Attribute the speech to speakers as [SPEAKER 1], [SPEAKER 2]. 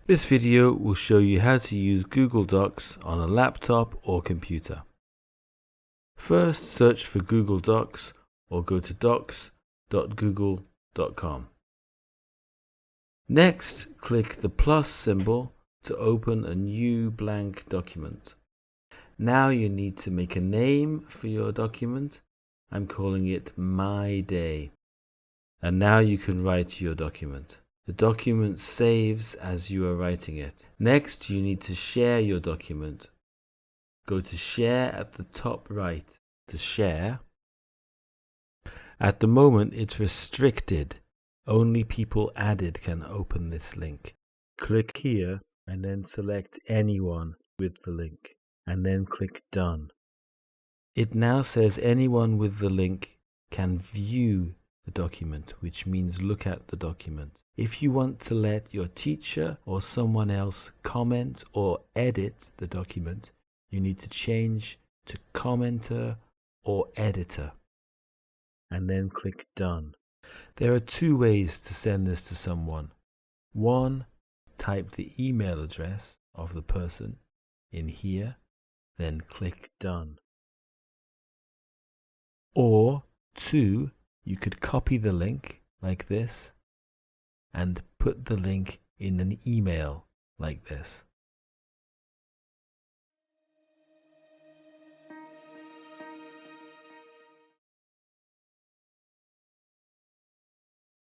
[SPEAKER 1] This video will show you how to use Google Docs on a laptop or computer. First, search for Google Docs or go to docs.google.com. Next, click the plus symbol to open a new blank document. Now you need to make a name for your document. I'm calling it My Day. And now you can write your document. The document saves as you are writing it. Next, you need to share your document. Go to Share at the top right to share. At the moment, it's restricted. Only people added can open this link. Click here and then select anyone with the link, and then click Done. It now says anyone with the link can view the document, which means look at the document. If you want to let your teacher or someone else comment or edit the document, you need to change to commenter or editor, and then click Done. There are two ways to send this to someone. One, type the email address of the person in here, then click Done. Or two, you could copy the link like this and put the link in an email like this.